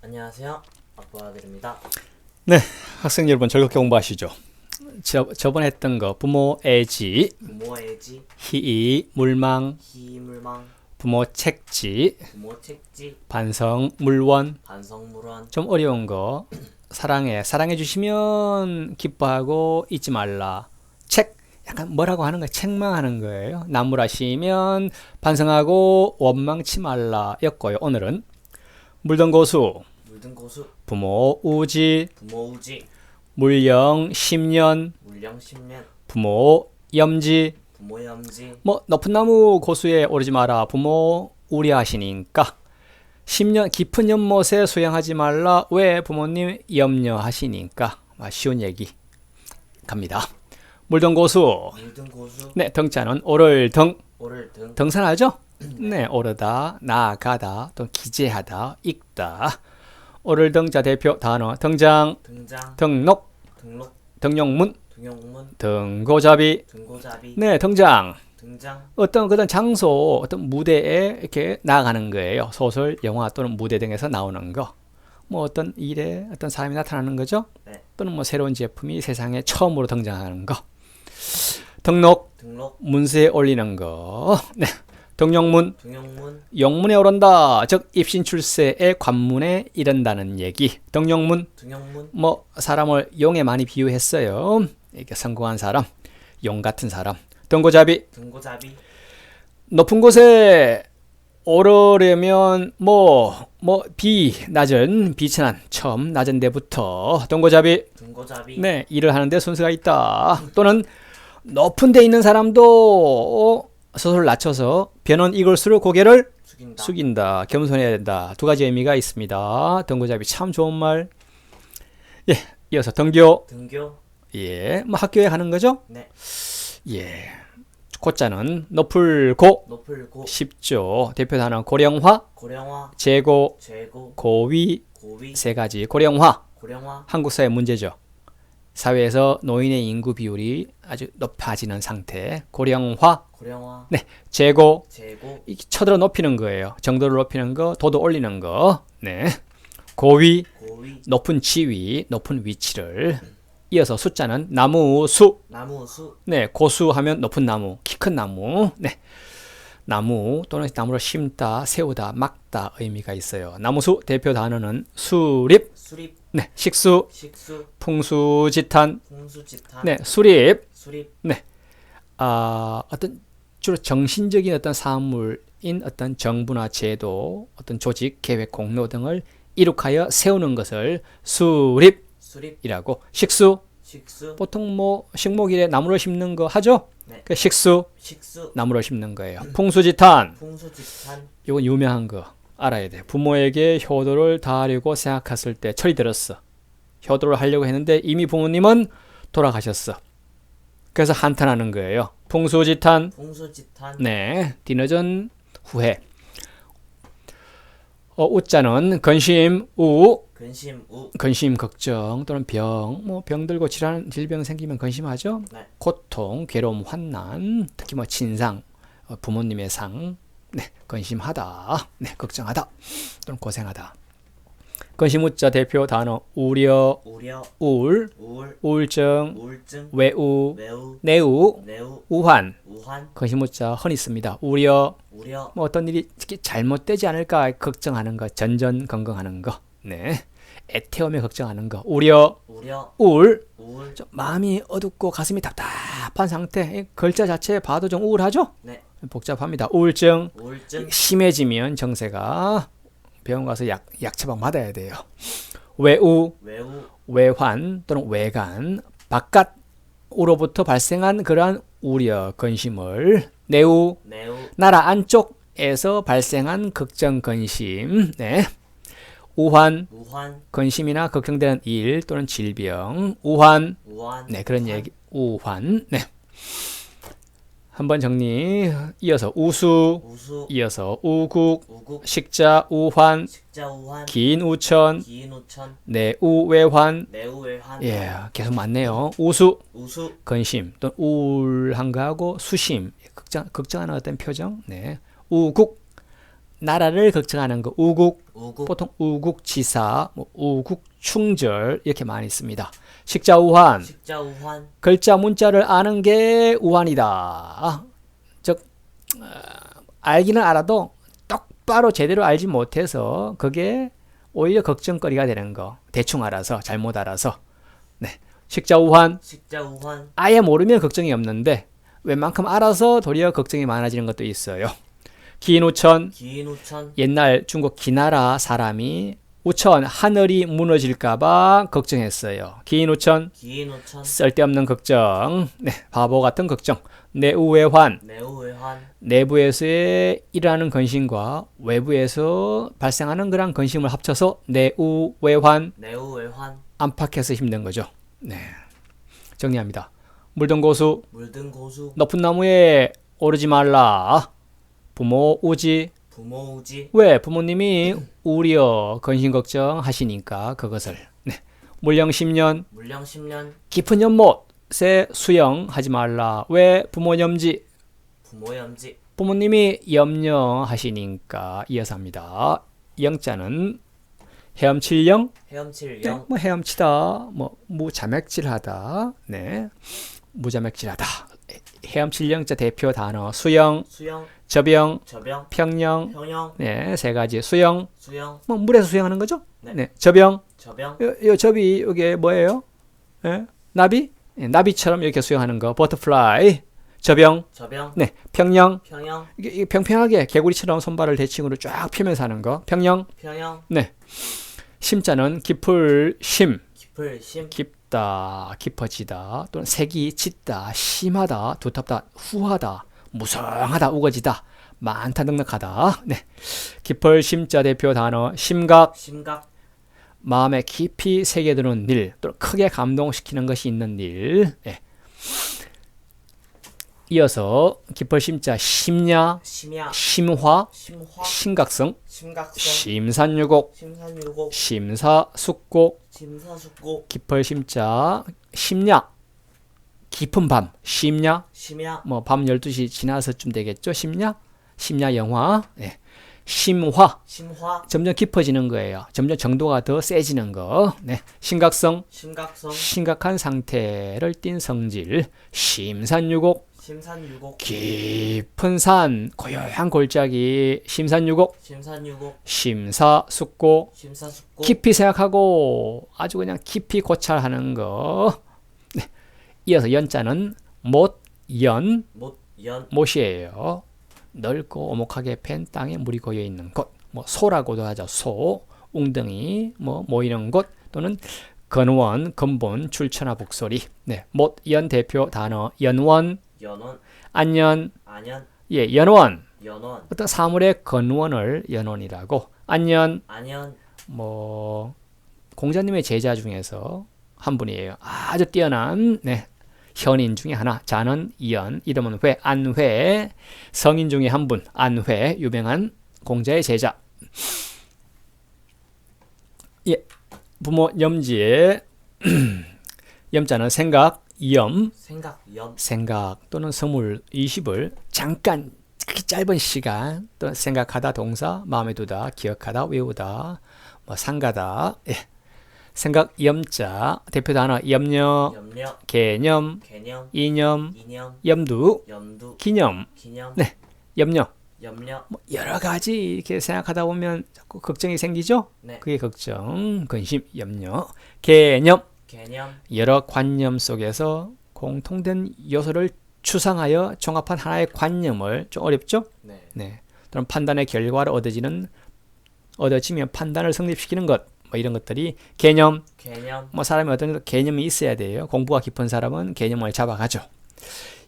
안녕하세요. 아빠들입니다. 네, 학생 여러분 즐겁게 공부하시죠. 저번에 했던 거 부모 애지, 부모애지, 희이, 물망, 희물망, 부모 책지, 부모책지, 반성, 물원. 반성물원, 좀 어려운 거 사랑해 주시면 기뻐하고 잊지 말라. 책 약간 뭐라고 하는 거예요? 책망하는 거예요. 나무라시면 반성하고 원망치 말라 였고요. 오늘은 물던 고수, 물등고수, 부모 우지, 부모우지, 물령 10년, 물령신면, 부모 염지. 부모염지, 뭐 높은 나무 고수에 오르지 마라. 부모 우려하시니까 10년 깊은 연못에 수영하지 말라. 왜? 부모님 염려하시니까. 쉬운 얘기 갑니다. 물던 고수. 물등고수, 네, 등자는 오를 등. 오를 등, 등산하죠? 네, 오르다, 나아가다, 또 기재하다, 읽다. 오를 등자 대표 단어 등장, 등장, 등록, 등록, 등용문, 등용문, 등고잡이. 등고잡이, 네, 등장. 등장, 어떤 그런 장소, 어떤 무대에 이렇게 나가는 거예요. 소설, 영화 또는 무대 등에서 나오는 거. 뭐 어떤 일에 어떤 사람이 나타나는 거죠. 네. 또는 뭐 새로운 제품이 세상에 처음으로 등장하는 거. 등록, 등록, 문서에 올리는 거. 네. 등용문, 등용문, 용문에 오른다. 즉 입신 출세의 관문에 이른다는 얘기. 등용문, 등용문, 뭐 사람을 용에 많이 비유했어요. 이렇게 성공한 사람, 용 같은 사람. 등고잡이, 등고잡이, 높은 곳에 오르려면 낮은 비천한 처음 낮은 데부터 등고잡이. 등고잡이, 네, 일을 하는데 순서가 있다. 또는 높은 데 있는 사람도 스스로 낮춰서 변은 이글수록 고개를 숙인다, 숙인다. 겸손해야 된다. 두 가지 의미가 있습니다. 등고잡이 참 좋은 말. 예, 이어서 등교. 등교, 예, 뭐 학교에 가는 거죠. 네. 예, 고자는 높을 고. 높을 고, 쉽죠. 대표 단어 고령화, 고령화, 재고, 재고, 고위. 고위, 세 가지. 고령화, 고령화, 한국 사회 문제죠. 사회에서 노인의 인구 비율이 아주 높아지는 상태. 고령화. 고령화, 네, 재고. 재고, 쳐들어 높이는 거예요. 정도를 높이는 거, 도도 올리는 거. 네. 고위, 고위, 높은 지위, 높은 위치를. 이어서 숫자는 나무, 수. 나무수, 네, 고수하면 높은 나무, 키 큰 나무. 네. 나무 또는 나무를 심다, 세우다, 막다 의미가 있어요. 나무수 대표 단어는 수립. 수립, 네, 식수, 식수, 풍수지탄. 풍수지탄, 네, 수립. 수립, 네. 어떤 주로 정신적인 어떤 사물인 어떤 정부나 제도, 어떤 조직, 계획, 공로 등을 이룩하여 세우는 것을 수립이라고. 수립, 식수, 식수, 보통 뭐 식목일에 나무를 심는 거 하죠? 네. 그 식수, 식수, 나무를 심는 거예요. 풍수지탄, 풍수지탄, 이건 유명한 거 알아야 돼. 부모에게 효도를 다하려고 생각했을 때 철이 들었어. 효도를 하려고 했는데 이미 부모님은 돌아가셨어. 그래서 한탄하는 거예요. 풍수지탄. 풍수지탄, 네, 뒤늦은 후회. 우자는 근심, 우. 근심, 우, 근심, 걱정 또는 병. 병 들고 질병 생기면 근심하죠. 네. 고통, 괴로움, 환난, 특히 친상, 부모님의 상. 네, 근심하다. 네, 걱정하다 또는 고생하다. 근심 우자 대표 단어 우려, 우려, 우울, 우울, 우울증, 우울증, 외우, 매우, 내우, 매우, 우환. 우환, 근심 우자 흔히 씁니다. 우려, 우려, 어떤 일이 특히 잘못되지 않을까 걱정하는 거, 전전긍긍하는 거. 네, 애태우며 걱정하는 거. 우려, 우려, 우울. 우울, 좀 마음이 어둡고 가슴이 답답한 상태. 글자 자체 봐도 좀 우울하죠? 네. 복잡합니다. 우울증. 우울증, 심해지면 정세가 병원 가서 약 처방 받아야 돼요. 외우, 외우, 외환 또는 외관, 바깥으로부터 발생한 그러한 우려, 근심을. 내우, 매우, 나라 안쪽에서 발생한 걱정, 근심. 네. 우환, 우환, 근심이나 걱정되는 일 또는 질병. 우환. 우환, 네, 그런 우환, 얘기. 우환. 네. 한번 정리. 이어서 우수, 우수, 이어서 우국, 우국, 식자 우환, 식자 우환, 긴 우천, 기인 우천, 내우외환. 내우외환, 예, 계속 많네요. 우수, 우수, 근심 또는 우울한 거하고 수심, 걱정하는 어떤 표정. 네. 우국, 나라를 걱정하는 거 우국, 우국, 보통 우국지사, 뭐 우국충절 이렇게 많이 씁니다. 식자우환, 식자우환, 글자 문자를 아는 게 우환이다. 즉 알기는 알아도 똑바로 제대로 알지 못해서 그게 오히려 걱정거리가 되는 거. 대충 알아서 잘못 알아서. 네. 식자우환, 식자우환, 아예 모르면 걱정이 없는데 웬만큼 알아서 도리어 걱정이 많아지는 것도 있어요. 기인우천, 기인우천, 옛날 중국 기나라 사람이 우천 하늘이 무너질까봐 걱정했어요. 기인우천, 기인우천, 쓸데없는 걱정, 네, 바보 같은 걱정. 내우외환, 내우외환, 내부에서의 일어나는 근심과 외부에서 발생하는 그런 근심을 합쳐서 내우외환, 내우외환, 안팎에서 힘든 거죠. 네, 정리합니다. 물든 고수, 물든 고수, 높은 나무에 오르지 말라. 부모 우지, 부모 우지, 왜 부모님이 우려 근심 걱정하시니까 그것을. 네. 물령 10년, 물량 10년, 깊은 연못에 수영하지 말라. 왜 부모 염지, 부모 염지, 부모님이 염려하시니까 이어서 합니다. 영자는 헤엄칠령, 헤엄칠 네, 영, 뭐 헤엄치다, 뭐 무자맥질하다, 네, 무자맥질하다. 헤엄칠령자 대표 단어 수영, 수영, 접영, 접영, 평영, 평영, 네, 세 가지. 수영, 수영, 뭐 물에서 수영하는 거죠? 네. 네, 접영, 접영, 요 접이 이게 뭐예요? 예? 나비? 예, 나비처럼 이렇게 수영하는 거. 버터플라이, 접영, 접영, 네, 평영. 평영, 이게 평평하게 개구리처럼 손발을 대칭으로 쫙 펴면서 하는 거. 평영. 평영, 네. 심자는 깊을 심, 깊을 심, 깊다, 깊어지다, 또는 색이 짙다, 심하다, 두텁다, 후하다, 무성하다, 우거지다, 많다, 넉넉하다. 네. 깊을 심자 대표 단어 심각, 심각, 마음에 깊이 새겨드는 일, 또는 크게 감동시키는 것이 있는 일. 네. 이어서 깊을 심자 심야, 심야, 심화, 심화, 심각성, 심각성, 심산유곡, 심산유곡, 심사숙고, 심사숙고, 깊을 심자 심야, 깊은 밤, 심야, 심야, 뭐 밤 12시 지나서쯤 되겠죠. 심야, 심야 영화, 네. 심화, 심화, 점점 깊어지는 거예요. 점점 정도가 더 세지는 거. 네. 심각성, 심각성, 심각한 상태를 띈 성질, 심산유곡, 심산유곡, 깊은 산, 고요한 골짜기, 심산유곡, 심산유곡, 심사숙고, 심사숙고, 깊이 생각하고 아주 그냥 깊이 고찰하는 거. 네. 이어서 연자는 못, 연, 못, 연, 못이에요. 넓고 오목하게 팬 땅에 물이 고여 있는 곳. 뭐 소라고도 하죠. 소, 웅덩이, 뭐 모이는 곳 또는 근원, 근본, 출처나 북소리. 네. 못, 연 대표 단어 연원, 연원, 안연, 안연, 예, 연원. 연원, 어떤 사물의 근원을 연원이라고. 안연, 안연, 뭐 공자님의 제자 중에서 한 분이에요. 아주 뛰어난 네, 현인 중에 하나. 자는 이연, 이름은 회, 안회. 성인 중에 한 분, 안회, 유명한 공자의 제자. 예, 부모 염지에 염자는 생각, 염, 생각, 염, 생각 또는 서물 20을 잠깐 짧은 시간 또는 생각하다 동사, 마음에 두다, 기억하다, 외우다, 뭐 상가다. 예. 생각 염자 대표 단어 염려, 염려, 개념, 개념, 이념, 이념, 염두, 염두, 기념. 기념, 네. 염려. 염려, 뭐 여러 가지 이렇게 생각하다 보면 자꾸 걱정이 생기죠? 네. 그게 걱정, 근심, 염려. 개념. 개념, 여러 관념 속에서 공통된 요소를 추상하여 종합한 하나의 관념을 좀 어렵죠? 네, 네. 또는 판단의 결과를 얻어지면 판단을 성립시키는 것, 뭐 이런 것들이 개념. 개념, 뭐 사람이 어떤 개념이 있어야 돼요. 공부가 깊은 사람은 개념을 잡아가죠.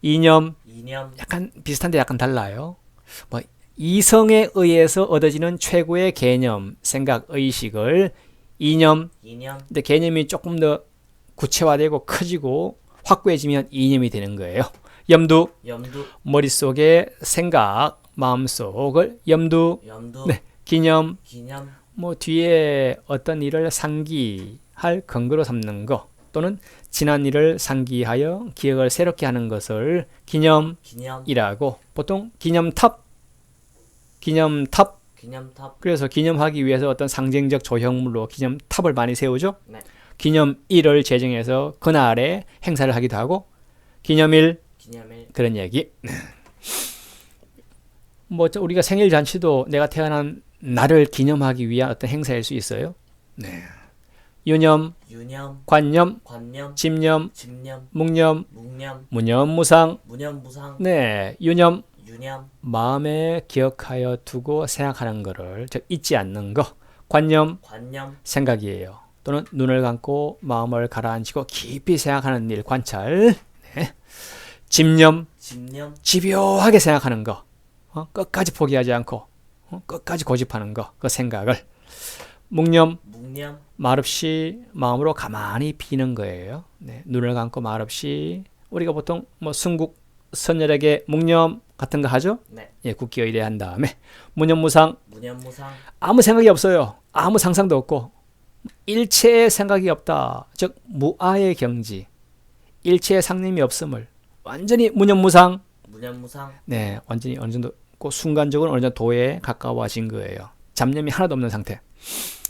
이념, 이념, 약간 비슷한데 약간 달라요. 뭐 이성에 의해서 얻어지는 최고의 개념, 생각, 의식을 이념. 이념, 근데 개념이 조금 더 구체화되고 커지고 확고해지면 이념이 되는 거예요. 염두, 염두, 머릿속에 생각, 마음속을 염두. 염두, 네. 기념, 기념, 뭐 뒤에 어떤 일을 상기할 근거로 삼는 거 또는 지난 일을 상기하여 기억을 새롭게 하는 것을 기념이라고. 기념, 보통 기념탑, 기념탑. 그래서 기념하기 위해서 어떤 상징적 조형물로 기념탑을 많이 세우죠. 네. 기념일을 제정해서 그날에 행사를 하기도 하고 기념일 기념일. 그런 얘기. 뭐 우리가 생일 잔치도 내가 태어난 날을 기념하기 위한 어떤 행사일 수 있어요. 네. 유념, 유념. 관념, 관념. 집념, 집념. 묵념, 묵념. 무념무상. 무념무상. 네, 유념, 유념. 마음에 기억하여 두고 생각하는 거를 즉 잊지 않는 거. 관념, 관념. 생각이에요. 또는 눈을 감고 마음을 가라앉히고 깊이 생각하는 일, 관찰. 네. 집념, 집념. 집요하게 생각하는 거. 끝까지 포기하지 않고 끝까지 고집하는 거. 그 생각을. 묵념, 묵념. 말없이 마음으로 가만히 비는 거예요. 네, 눈을 감고 말없이 우리가 보통 뭐 순국 선열에게 묵념 같은 거 하죠. 네. 예, 국기 의례한 다음에 무념무상 무념무상. 아무 생각이 없어요. 아무 상상도 없고 일체의 생각이 없다. 즉 무아의 경지, 일체의 상념이 없음을 완전히 무념무상. 무념무상. 네, 완전히 어느 정도 그 순간적으로 어느 정도 도에 가까워진 거예요. 잡념이 하나도 없는 상태.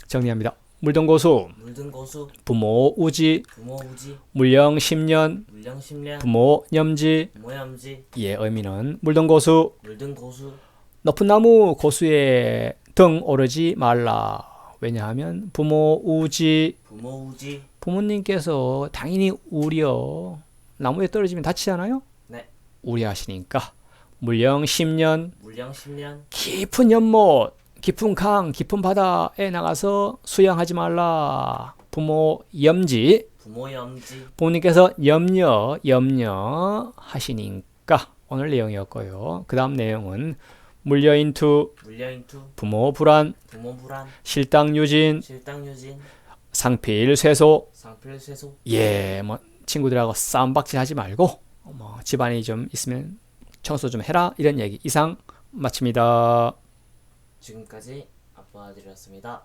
정리합니다. 물등고수, 물등고수. 부모 우지, 부모 우지. 물령 10년, 물령 10년. 부모 염지. 부모 염지. 예, 의미는 물등고수, 물등고수. 높은 나무 고수에 등 오르지 말라. 왜냐하면 부모 우지, 부모 우지. 부모님께서 당연히 우려 나무에 떨어지면 다치잖아요. 네. 우려하시니까 물령 10년, 물령 10년. 깊은 연못, 깊은 강, 깊은 바다에 나가서 수영하지 말라. 부모 염지, 부모 염지. 부모님께서 염려하시니까 오늘 내용이었고요. 그 다음 내용은 물려인투, 물려인투. 부모 불안, 부모 불안. 실당 유진, 실당 유진. 상필 쇠소. 상필쇠소. 예, 뭐 친구들하고 싸움박질 하지 말고 뭐 집안이 좀 있으면 청소 좀 해라 이런 얘기 이상 마칩니다. 지금까지 아빠들이었습니다.